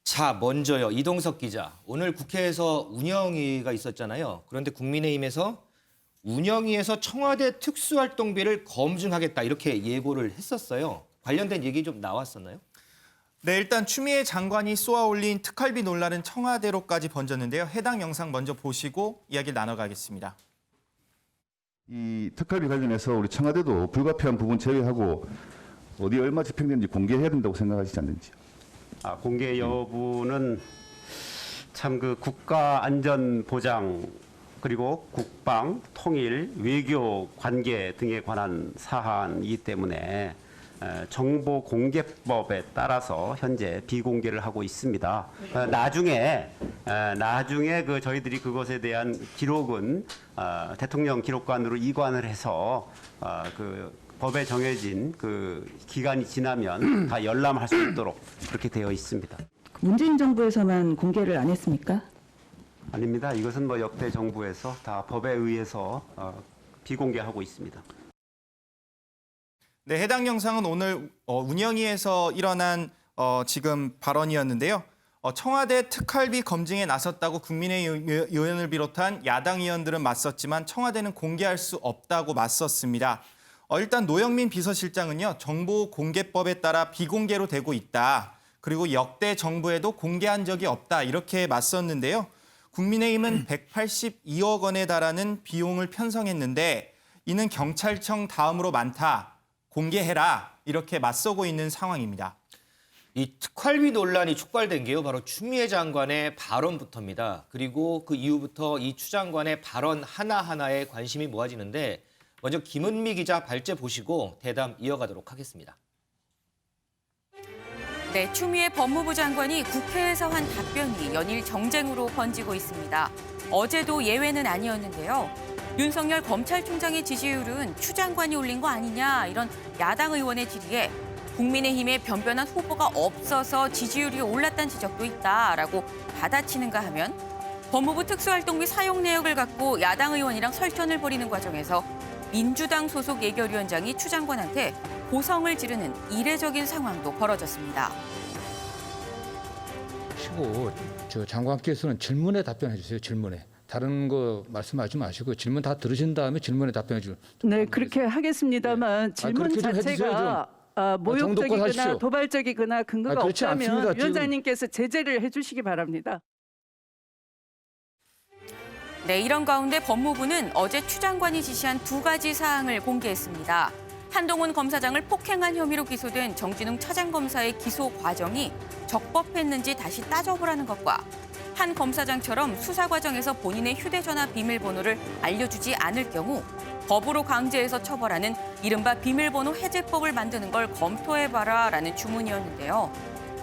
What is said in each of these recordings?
자, 먼저요. 이동석 기자. 오늘 국회에서 운영위가 있었잖아요. 그런데 국민의힘에서 운영위에서 청와대 특수활동비를 검증하겠다 이렇게 예고를 했었어요. 관련된 얘기 좀 나왔었나요? 네, 일단 추미애 장관이 쏘아올린 특활비 논란은 청와대로까지 번졌는데요. 해당 영상 먼저 보시고 이야기를 나눠가겠습니다. 이 특활비 관련해서 우리 청와대도 불가피한 부분 제외하고 어디 얼마 집행되는지 공개해야 된다고 생각하시지 않는지요? 공개 여부는 참 그 국가 안전 보장 그리고 국방, 통일, 외교 관계 등에 관한 사안이기 때문에 정보공개법에 따라서 현재 비공개를 하고 있습니다. 나중에 그 저희들이 그것에 대한 기록은 대통령 기록관으로 이관을 해서 그 법에 정해진 그 기간이 지나면 다 열람할 수 있도록 그렇게 되어 있습니다. 문재인 정부에서만 공개를 안 했습니까? 아닙니다. 이것은 뭐 역대 정부에서 다 법에 의해서 비공개하고 있습니다. 네, 해당 영상은 오늘 운영위에서 일어난 지금 발언이었는데요. 청와대 특활비 검증에 나섰다고 국민의힘 의원을 비롯한 야당 의원들은 맞섰지만 청와대는 공개할 수 없다고 맞섰습니다. 일단 노영민 비서실장은요, 정보공개법에 따라 비공개로 되고 있다. 그리고 역대 정부에도 공개한 적이 없다. 이렇게 맞섰는데요. 국민의힘은 182억 원에 달하는 비용을 편성했는데 이는 경찰청 다음으로 많다. 공개해라. 이렇게 맞서고 있는 상황입니다. 이 특활비 논란이 촉발된 게요. 바로 추미애 장관의 발언부터입니다. 그리고 그 이후부터 이 추 장관의 발언 하나하나에 관심이 모아지는데 먼저 김은미 기자 발제 보시고 대담 이어가도록 하겠습니다. 네, 추미애 법무부 장관이 국회에서 한 답변이 연일 정쟁으로 번지고 있습니다. 어제도 예외는 아니었는데요. 윤석열 검찰총장의 지지율은 추 장관이 올린 거 아니냐 이런 야당 의원의 질의에 국민의힘에 변변한 후보가 없어서 지지율이 올랐다는 지적도 있다라고 받아치는가 하면 법무부 특수활동비 사용 내역을 갖고 야당 의원이랑 설전을 벌이는 과정에서 민주당 소속 예결위원장이 추 장관한테 고성을 지르는 이례적인 상황도 벌어졌습니다. 시고 저 장관께서는 질문에 답변해 주세요. 질문에. 다른 거 말씀하지 마시고 질문 다 들으신 다음에 질문에 답변해 주세요. 네, 그렇게 하겠습니다만 질문 그렇게 좀 자체가 정도껏 모욕적이거나 하십시오. 도발적이거나 근거가 그렇지 없다면 않습니다. 위원장님께서 제재를 해주시기 바랍니다. 네, 이런 가운데 법무부는 어제 추 장관이 지시한 두 가지 사항을 공개했습니다. 한동훈 검사장을 폭행한 혐의로 기소된 정진웅 차장검사의 기소 과정이 적법했는지 다시 따져보라는 것과 한 검사장처럼 수사 과정에서 본인의 휴대전화 비밀번호를 알려주지 않을 경우 법으로 강제해서 처벌하는 이른바 비밀번호 해제법을 만드는 걸 검토해봐라라는 주문이었는데요.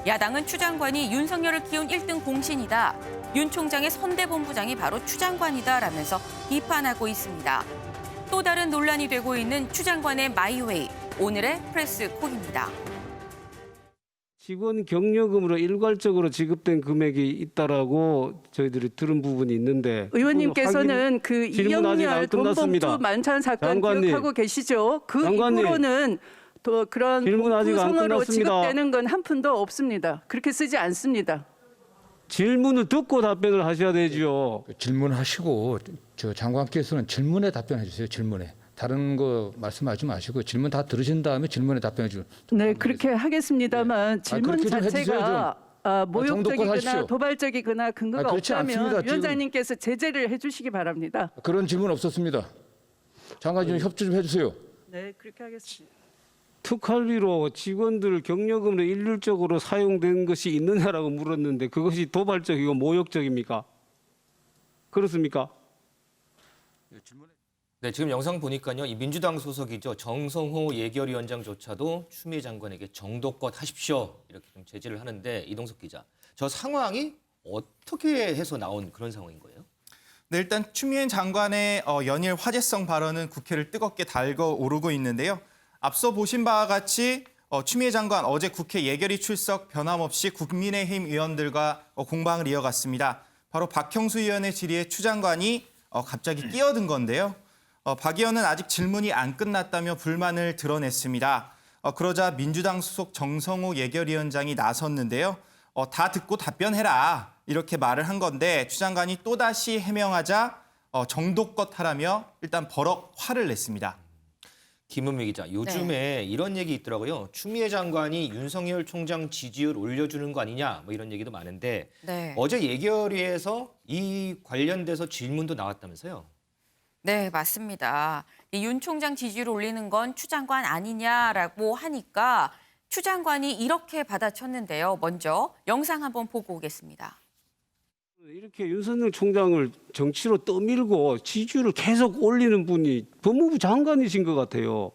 야당은 추 장관이 윤석열을 키운 1등 공신이다. 윤 총장의 선대본부장이 바로 추 장관이다라면서 비판하고 있습니다. 또 다른 논란이 되고 있는 추 장관의 마이웨이, 오늘의 프레스콕입니다. 직원 경력금으로 일괄적으로 지급된 금액이 있다라고 저희들이 들은 부분이 있는데 의원님께서는 그 질문 아직 안 이영렬 끝났습니다. 돈봉투 만찬 사건 장관님. 기억하고 계시죠? 그 장관님. 이후로는 또 그런 질문 아직 안 봉투성으로 끝났습니다. 지급되는 건 한 푼도 없습니다. 그렇게 쓰지 않습니다. 질문을 듣고 답변을 하셔야 되죠. 질문하시고 저 장관께서는 질문에 답변해 주세요. 질문에. 다른 거 말씀하지 마시고 질문 다 들으신 다음에 질문에 답변해 주세요. 네, 그렇게 하겠습니다만 질문 그렇게 좀 자체가 정도껏 모욕적이거나 하십시오. 도발적이거나 근거가 그렇지 없다면 않습니다. 위원장님께서 제재를 해주시기 바랍니다. 그런 질문 없었습니다. 장관 좀 협조 좀 해주세요. 네, 그렇게 하겠습니다. 특활비로 직원들 경력금으로 일률적으로 사용된 것이 있느냐라고 물었는데 그것이 도발적이고 모욕적입니까? 그렇습니까? 네, 지금 영상 보니까요. 이 민주당 소속이죠. 정성호 예결위원장조차도 추미애 장관에게 정도껏 하십시오. 이렇게 좀 제지를 하는데 이동석 기자. 저 상황이 어떻게 해서 나온 그런 상황인 거예요? 네, 일단 추미애 장관의 연일 화제성 발언은 국회를 뜨겁게 달궈오르고 있는데요. 앞서 보신 바와 같이 추미애 장관 어제 국회 예결위 출석 변함없이 국민의힘 의원들과 공방을 이어갔습니다. 바로 박형수 의원의 질의에 추 장관이 갑자기 끼어든 건데요. 박 의원은 아직 질문이 안 끝났다며 불만을 드러냈습니다. 그러자 민주당 소속 정성호 예결위원장이 나섰는데요. 다 듣고 답변해라 이렇게 말을 한 건데 추 장관이 또다시 해명하자 정도껏 하라며 일단 버럭 화를 냈습니다. 김은미 기자, 요즘에 이런 얘기 있더라고요. 추미애 장관이 윤석열 총장 지지율 올려주는 거 아니냐 뭐 이런 얘기도 많은데 네. 어제 예결위에서 이 관련돼서 질문도 나왔다면서요. 네, 맞습니다. 이 윤 총장 지지율 올리는 건 추 장관 아니냐라고 하니까 추 장관이 이렇게 받아쳤는데요. 먼저 영상 한번 보고 오겠습니다. 이렇게 윤석열 총장을 정치로 떠밀고 지지율을 계속 올리는 분이 법무부 장관이신 것 같아요.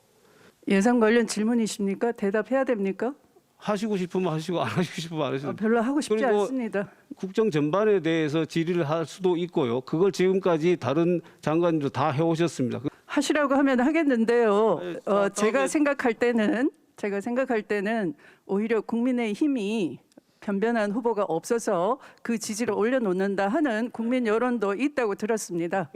예산 관련 질문이십니까? 대답해야 됩니까? 하시고 싶으면 하시고 안 하시고 싶으면 안 하시고 별로 하고 싶지 그리고 않습니다. 국정 전반에 대해서 질의를 할 수도 있고요. 그걸 지금까지 다른 장관도 다 해오셨습니다. 하시라고 하면 하겠는데요. 네, 제가 다음에- 생각할 때는 오히려 국민의힘이 변변한 후보가 없어서 그 지지를 올려놓는다 하는 국민 여론도 있다고 들었습니다.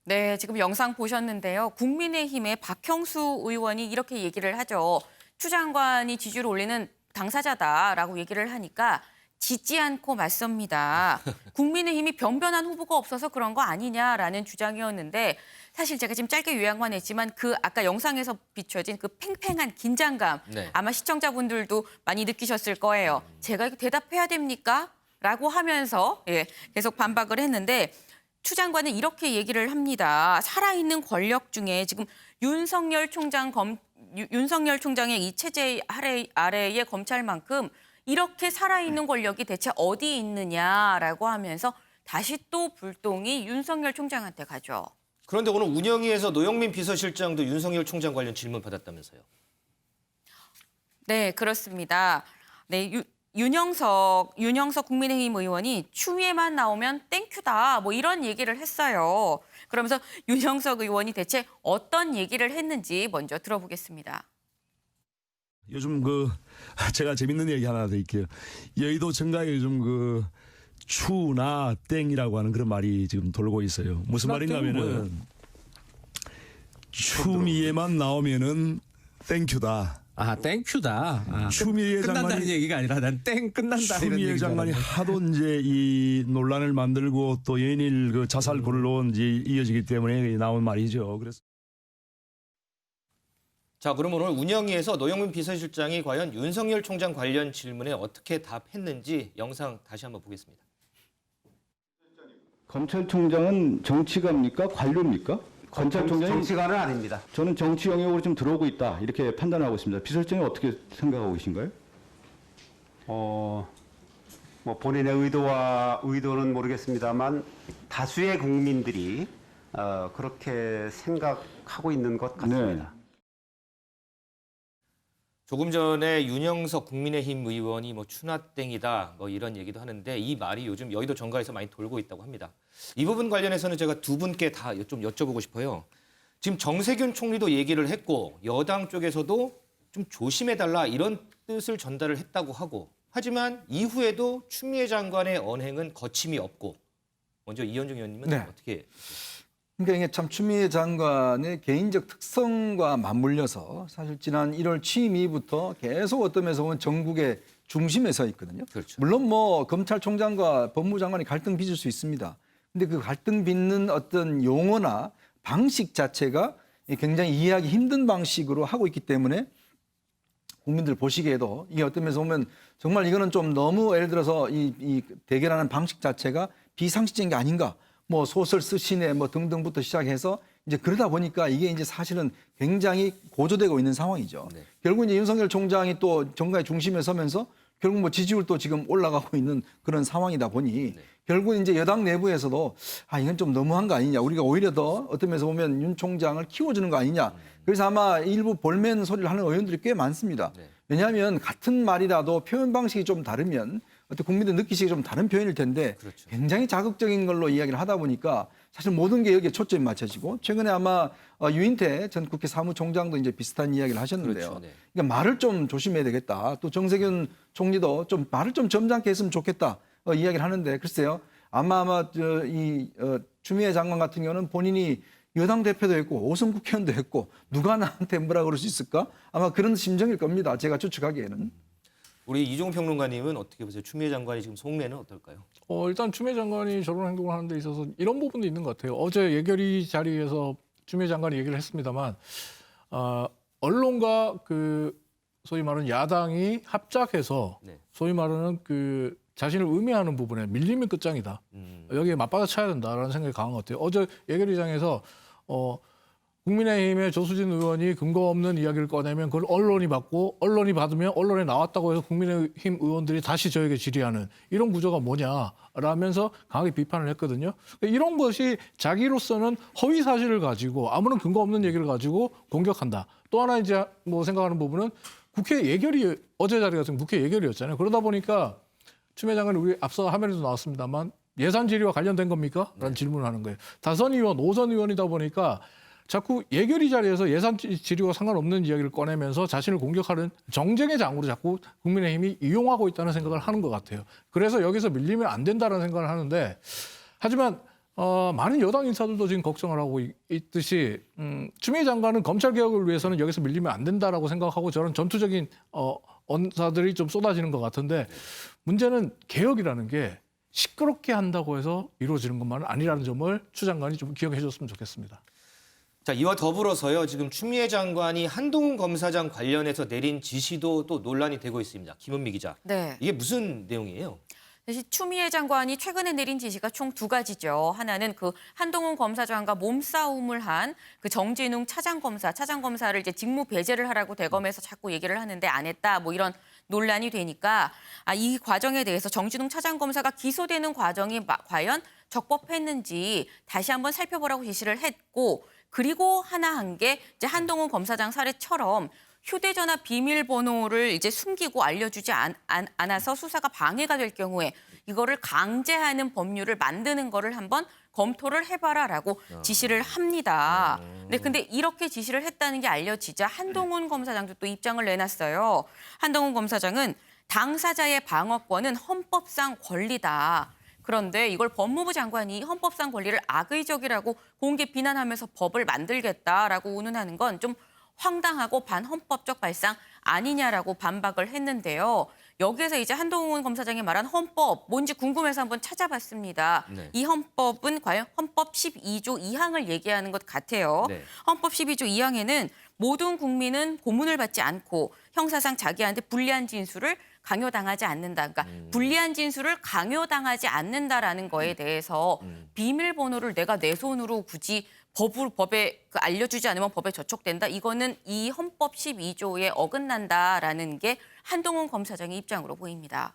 네, 지금 영상 보셨는데요. 국민의힘의 박형수 의원이 이렇게 얘기를 하죠. 추 장관이 지지율을 올리는 당사자다라고 얘기를 하니까 짖지 않고 맞섭니다. 국민의힘이 변변한 후보가 없어서 그런 거 아니냐라는 주장이었는데 사실 제가 지금 짧게 요약만 했지만 그 아까 영상에서 비춰진 그 팽팽한 긴장감 네. 아마 시청자분들도 많이 느끼셨을 거예요. 제가 이거 대답해야 됩니까? 라고 하면서 계속 반박을 했는데 추 장관은 이렇게 얘기를 합니다. 살아있는 권력 중에 지금 윤석열 총장의 이 체제 아래의 검찰만큼 이렇게 살아있는 권력이 대체 어디 있느냐라고 하면서 다시 또 불똥이 윤석열 총장한테 가죠. 그런데 오늘 운영위에서 노영민 비서실장도 윤석열 총장 관련 질문 받았다면서요. 네, 그렇습니다. 네, 윤영석 국민의힘 의원이 추미애만 나오면 땡큐다 뭐 이런 얘기를 했어요. 그러면서 윤영석 의원이 대체 어떤 얘기를 했는지 먼저 들어보겠습니다. 요즘 제가 재밌는 얘기 하나 드릴게요. 여의도 정가에 요즘 추나 땡이라고 하는 그런 말이 지금 돌고 있어요. 무슨 말인가 하면은 추미애만 나오면은 땡큐다. 아, 땡큐다. 아, 추미애 끝난다는 장관이 얘기가 아니라 난 땡 끝난다 이런 추미애 장관이 얘기잖아요. 하도 이제 이 논란을 만들고 또 연일 자살 고를로 이제 이어지기 때문에 나온 말이죠. 그래서 자, 그러면 오늘 운영위에서 노영민 비서실장이 과연 윤석열 총장 관련 질문에 어떻게 답했는지 영상 다시 한번 보겠습니다. 검찰총장은 정치가입니까? 관료입니까? 검찰총장이 정치관은 아닙니다. 저는 정치 영역으로 좀 들어오고 있다 이렇게 판단하고 있습니다. 비서실장이 어떻게 생각하고 계신가요? 뭐 본인의 의도는 모르겠습니다만 다수의 국민들이 그렇게 생각하고 있는 것 같습니다. 조금 전에 윤영석 국민의힘 의원이 추나땡이다 이런 얘기도 하는데 이 말이 요즘 여의도 정가에서 많이 돌고 있다고 합니다. 이 부분 관련해서는 제가 두 분께 다 좀 여쭤보고 싶어요. 지금 정세균 총리도 얘기를 했고 여당 쪽에서도 좀 조심해달라 이런 뜻을 전달을 했다고 하고 하지만 이후에도 추미애 장관의 언행은 거침이 없고 먼저 이현중 의원님은 네. 어떻게 그러니까 이게 참 추미애 장관의 개인적 특성과 맞물려서 사실 지난 1월 취임 이후부터 계속 어떤 면에서 보면 전국의 중심에 서 있거든요. 그렇죠. 물론 검찰총장과 법무부 장관이 갈등 빚을 수 있습니다. 근데 그 갈등 빚는 어떤 용어나 방식 자체가 굉장히 이해하기 힘든 방식으로 하고 있기 때문에 국민들 보시기에도 이게 어떤 면에서 보면 정말 이거는 좀 너무 예를 들어서 이 대결하는 방식 자체가 비상식적인 게 아닌가. 소설 쓰시네 등등부터 시작해서 이제 그러다 보니까 이게 이제 사실은 굉장히 고조되고 있는 상황이죠. 네. 결국 이제 윤석열 총장이 또 정가의 중심에 서면서 결국 지지율도 지금 올라가고 있는 그런 상황이다 보니 결국 이제 여당 내부에서도 이건 좀 너무한 거 아니냐. 우리가 오히려 더 어떤 면에서 보면 윤 총장을 키워주는 거 아니냐. 그래서 아마 일부 볼멘 소리를 하는 의원들이 꽤 많습니다. 네. 왜냐하면 같은 말이라도 표현 방식이 좀 다르면 어떤 국민들 느끼시기 좀 다른 표현일 텐데 그렇죠. 굉장히 자극적인 걸로 이야기를 하다 보니까 사실 모든 게 여기에 초점이 맞춰지고 최근에 아마 유인태 전 국회 사무총장도 이제 비슷한 이야기를 하셨는데요. 그렇죠. 네. 그러니까 말을 좀 조심해야 되겠다. 또 정세균 총리도 좀 말을 좀 점잖게 했으면 좋겠다 이야기를 하는데 글쎄요. 아마 추미애 장관 같은 경우는 본인이 여당 대표도 했고 5선 국회의원도 했고 누가 나한테 뭐라 그럴 수 있을까? 아마 그런 심정일 겁니다. 제가 추측하기에는. 우리 이종훈 평론가님은 어떻게 보세요? 추미애 장관이 지금 속내는 어떨까요? 일단 추미애 장관이 저런 행동을 하는 데 있어서 이런 부분도 있는 것 같아요. 어제 예결위 자리에서 추미애 장관이 얘기를 했습니다만 언론과 그 소위 말하는 야당이 합작해서 네. 소위 말하는 그 자신을 의미하는 부분에 밀림이 끝장이다. 여기에 맞받아쳐야 된다라는 생각이 강한 것 같아요. 어제 예결위장에서 국민의힘의 조수진 의원이 근거 없는 이야기를 꺼내면 그걸 언론이 받고 언론이 받으면 언론에 나왔다고 해서 국민의힘 의원들이 다시 저에게 질의하는 이런 구조가 뭐냐라면서 강하게 비판을 했거든요. 이런 것이 자기로서는 허위 사실을 가지고 아무런 근거 없는 얘기를 가지고 공격한다. 또 하나 이제 뭐 생각하는 부분은 국회 예결위 어제 자리 같은 국회 예결위였잖아요. 그러다 보니까 추미애 장관이 우리 앞서 화면에도 나왔습니다만 예산 질의와 관련된 겁니까? 라는 질문을 하는 거예요. 다선 의원, 오선 의원이다 보니까 자꾸 예결위 자리에서 예산 질의와 상관없는 이야기를 꺼내면서 자신을 공격하는 정쟁의 장으로 자꾸 국민의힘이 이용하고 있다는 생각을 하는 것 같아요. 그래서 여기서 밀리면 안 된다는 생각을 하는데 하지만 많은 여당 인사들도 지금 걱정을 하고 있듯이 추미애 장관은 검찰개혁을 위해서는 여기서 밀리면 안 된다라고 생각하고 저런 전투적인 언사들이 좀 쏟아지는 것 같은데 문제는 개혁이라는 게 시끄럽게 한다고 해서 이루어지는 것만은 아니라는 점을 추 장관이 좀 기억해 줬으면 좋겠습니다. 자, 이와 더불어서요. 지금 추미애 장관이 한동훈 검사장 관련해서 내린 지시도 또 논란이 되고 있습니다. 김은미 기자. 네. 이게 무슨 내용이에요? 사실 추미애 장관이 최근에 내린 지시가 총 2가지죠. 하나는 그 한동훈 검사장과 몸싸움을 한 그 정진웅 차장검사를 이제 직무 배제를 하라고 대검에서 자꾸 얘기를 하는데 안 했다. 뭐 이런 논란이 되니까 이 과정에 대해서 정진웅 차장검사가 기소되는 과정이 과연 적법했는지 다시 한번 살펴보라고 지시를 했고 그리고 하나 한 게 이제 한동훈 검사장 사례처럼 휴대전화 비밀번호를 이제 숨기고 알려주지 않아서 수사가 방해가 될 경우에 이거를 강제하는 법률을 만드는 거를 한번 검토를 해봐라라고 지시를 합니다. 네, 근데 이렇게 지시를 했다는 게 알려지자 한동훈 검사장도 또 입장을 내놨어요. 한동훈 검사장은 당사자의 방어권은 헌법상 권리다. 그런데 이걸 법무부 장관이 헌법상 권리를 악의적이라고 공개 비난하면서 법을 만들겠다라고 운운하는 건 좀 황당하고 반헌법적 발상 아니냐라고 반박을 했는데요. 여기에서 이제 한동훈 검사장이 말한 헌법 뭔지 궁금해서 한번 찾아봤습니다. 네. 이 헌법은 과연 헌법 12조 2항을 얘기하는 것 같아요. 네. 헌법 12조 2항에는 모든 국민은 고문을 받지 않고 형사상 자기한테 불리한 진술을 강요당하지 않는다. 그러니까 불리한 진술을 강요당하지 않는다라는 거에 대해서 비밀번호를 내가 내 손으로 굳이 법에 알려주지 않으면 법에 저촉된다. 이거는 이 헌법 12조에 어긋난다라는 게 한동훈 검사장의 입장으로 보입니다.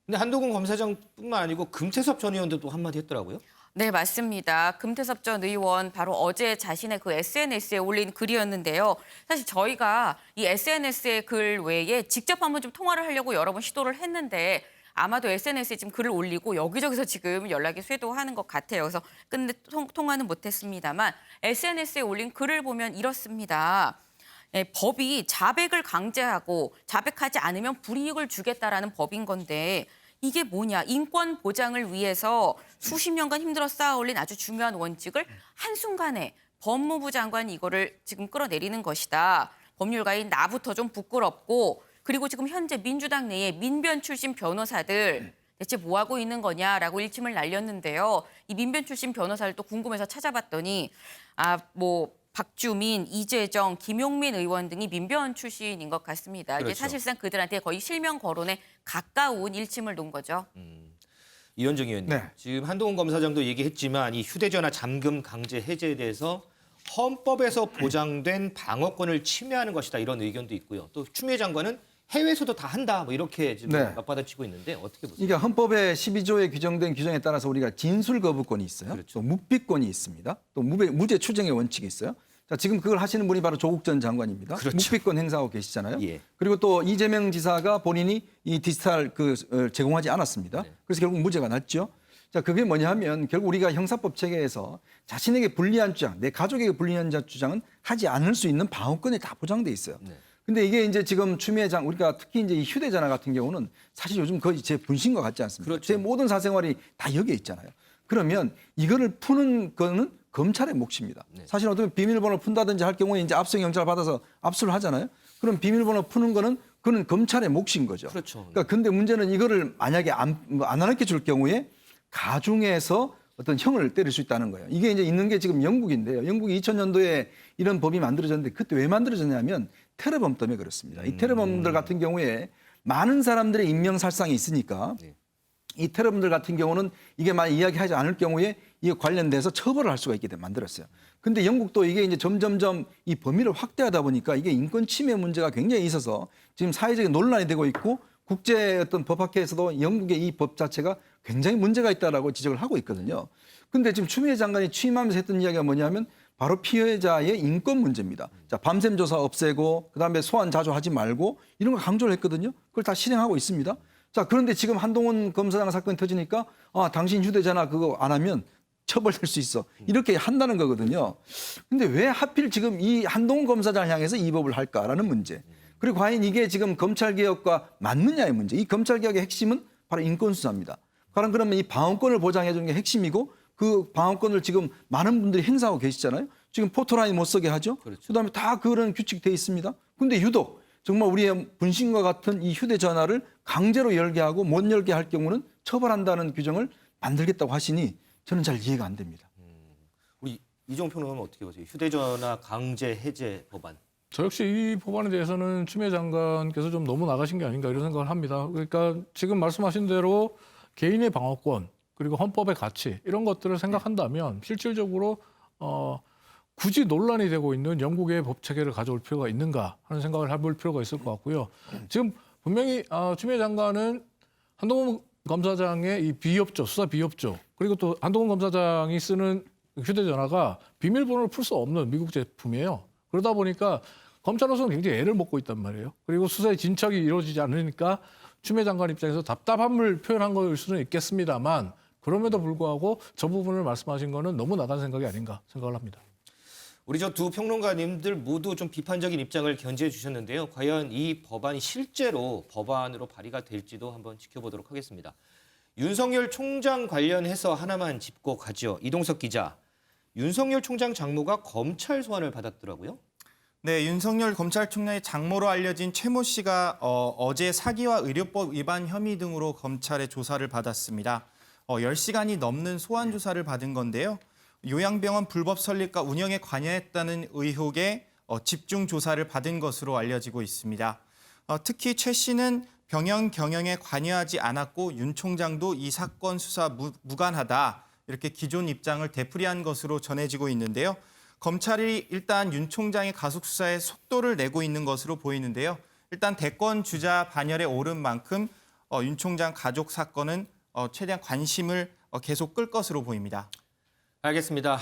근데 한동훈 검사장뿐만 아니고 금태섭 전 의원도 또 한마디 했더라고요. 네, 맞습니다. 금태섭 전 의원 바로 어제 자신의 그 SNS에 올린 글이었는데요. 사실 저희가 이 SNS의 글 외에 직접 한번 좀 통화를 하려고 여러 번 시도를 했는데 아마도 SNS에 지금 글을 올리고 여기저기서 지금 연락이 쇄도하는 것 같아요. 그래서 근데 통화는 못했습니다만 SNS에 올린 글을 보면 이렇습니다. 네, 법이 자백을 강제하고 자백하지 않으면 불이익을 주겠다라는 법인 건데 이게 뭐냐. 인권 보장을 위해서 수십 년간 힘들어 쌓아올린 아주 중요한 원칙을 한순간에 법무부 장관이 이거를 지금 끌어내리는 것이다. 법률가인 나부터 좀 부끄럽고 그리고 지금 현재 민주당 내에 민변 출신 변호사들 대체 뭐 하고 있는 거냐라고 일침을 날렸는데요. 이 민변 출신 변호사를 또 궁금해서 찾아봤더니 박주민, 이재정, 김용민 의원 등이 민변 출신인 것 같습니다. 그렇죠. 이게 사실상 그들한테 거의 실명 거론에 가까운 일침을 놓은 거죠. 이현정 의원님, 네. 지금 한동훈 검사장도 얘기했지만 이 휴대전화 잠금 강제 해제에 대해서 헌법에서 보장된 방어권을 침해하는 것이다 이런 의견도 있고요. 또 추미애 장관은 해외에서도 다 한다 뭐 이렇게 지금 네. 맞받아치고 있는데 어떻게 보세요? 그러니까 헌법의 12조에 규정된 규정에 따라서 우리가 진술 거부권이 있어요. 그렇죠. 또 묵비권이 있습니다. 또 무죄 추정의 원칙이 있어요. 자, 지금 그걸 하시는 분이 바로 조국 전 장관입니다. 그렇죠. 묵비권 행사하고 계시잖아요. 예. 그리고 또 이재명 지사가 본인이 이 디지털 제공하지 않았습니다. 네. 그래서 결국 무죄가 났죠. 자, 그게 뭐냐 하면 결국 우리가 형사법 체계에서 자신에게 불리한 주장, 내 가족에게 불리한 주장은 하지 않을 수 있는 방어권이 다 보장돼 있어요. 네. 근데 이게 이제 지금 추미애 장 우리가 특히 이제 이 휴대전화 같은 경우는 사실 요즘 거의 제 분신과 같지 않습니까? 그렇죠. 제 모든 사생활이 다 여기에 있잖아요. 그러면 이거를 푸는 거는 검찰의 몫입니다. 네. 사실 어떤 비밀번호 푼다든지 할 경우에 이제 압수영장을 받아서 압수를 하잖아요. 그럼 비밀번호 푸는 거는 그는 검찰의 몫인 거죠. 그렇죠. 그러니까 근데 문제는 이거를 만약에 안 안के 줄 경우에 가중해서 어떤 형을 때릴 수 있다는 거예요. 이게 이제 있는 게 지금 영국인데요. 영국이 2000년도에 이런 법이 만들어졌는데 그때 왜 만들어졌냐면 테러범 때문에 그렇습니다. 이 테러범들 같은 경우에 많은 사람들의 인명살상이 있으니까 이 테러범들 같은 경우는 이게 만약 이야기하지 않을 경우에 이에 관련돼서 처벌을 할 수가 있게 만들었어요. 근데 영국도 이게 이제 점점점 이 범위를 확대하다 보니까 이게 인권 침해 문제가 굉장히 있어서 지금 사회적인 논란이 되고 있고 국제 어떤 법학회에서도 영국의 이 법 자체가 굉장히 문제가 있다라고 지적을 하고 있거든요. 근데 지금 추미애 장관이 취임하면서 했던 이야기가 뭐냐면 바로 피해자의 인권 문제입니다. 자, 밤샘 조사 없애고 그다음에 소환 자주 하지 말고 이런 거 강조를 했거든요. 그걸 다 실행하고 있습니다. 자, 그런데 지금 한동훈 검사장 사건이 터지니까 당신 휴대전화 그거 안 하면 처벌될 수 있어. 이렇게 한다는 거거든요. 근데 왜 하필 지금 이 한동훈 검사장을 향해서 이 법을 할까라는 문제. 그리고 과연 이게 지금 검찰개혁과 맞느냐의 문제. 이 검찰개혁의 핵심은 바로 인권수사입니다. 그러면 이 방어권을 보장해 주는 게 핵심이고 그 방어권을 지금 많은 분들이 행사하고 계시잖아요. 지금 포토라인 못 쓰게 하죠. 그렇죠. 그다음에 다 그런 규칙돼 있습니다. 근데 유독 정말 우리의 분신과 같은 이 휴대전화를 강제로 열게 하고 못 열게 할 경우는 처벌한다는 규정을 만들겠다고 하시니 저는 잘 이해가 안 됩니다. 우리 이종 평론가는 어떻게 보세요? 휴대전화 강제 해제 법안. 저 역시 이 법안에 대해서는 추미애 장관께서 좀 너무 나가신 게 아닌가 이런 생각을 합니다. 그러니까 지금 말씀하신 대로 개인의 방어권 그리고 헌법의 가치 이런 것들을 생각한다면 실질적으로 굳이 논란이 되고 있는 영국의 법 체계를 가져올 필요가 있는가 하는 생각을 해볼 필요가 있을 것 같고요. 지금 분명히 추미애 장관은 한동훈 검사장의 이 비협조, 수사 비협조 그리고 또 한동훈 검사장이 쓰는 휴대전화가 비밀번호를 풀 수 없는 미국 제품이에요. 그러다 보니까 검찰로서는 굉장히 애를 먹고 있단 말이에요. 그리고 수사의 진척이 이루어지지 않으니까 추미애 장관 입장에서 답답함을 표현한 거일 수는 있겠습니다만 그럼에도 불구하고 저 부분을 말씀하신 거는 너무 나간 생각이 아닌가 생각을 합니다. 우리 저 두 평론가님들 모두 좀 비판적인 입장을 견지해 주셨는데요. 과연 이 법안이 실제로 법안으로 발의가 될지도 한번 지켜보도록 하겠습니다. 윤석열 총장 관련해서 하나만 짚고 가죠. 이동석 기자. 윤석열 총장 장모가 검찰 소환을 받았더라고요. 네, 윤석열 검찰총장의 장모로 알려진 최모 씨가 어제 사기와 의료법 위반 혐의 등으로 검찰의 조사를 받았습니다. 10시간이 넘는 소환 조사를 받은 건데요. 요양병원 불법 설립과 운영에 관여했다는 의혹에 집중 조사를 받은 것으로 알려지고 있습니다. 특히 최 씨는 병원 경영에 관여하지 않았고 윤 총장도 이 사건 수사 무관하다 이렇게 기존 입장을 되풀이한 것으로 전해지고 있는데요. 검찰이 일단 윤 총장의 가속 수사에 속도를 내고 있는 것으로 보이는데요. 일단 대권 주자 반열에 오른 만큼 윤 총장 가족 사건은 최대한 관심을 계속 끌 것으로 보입니다. 알겠습니다.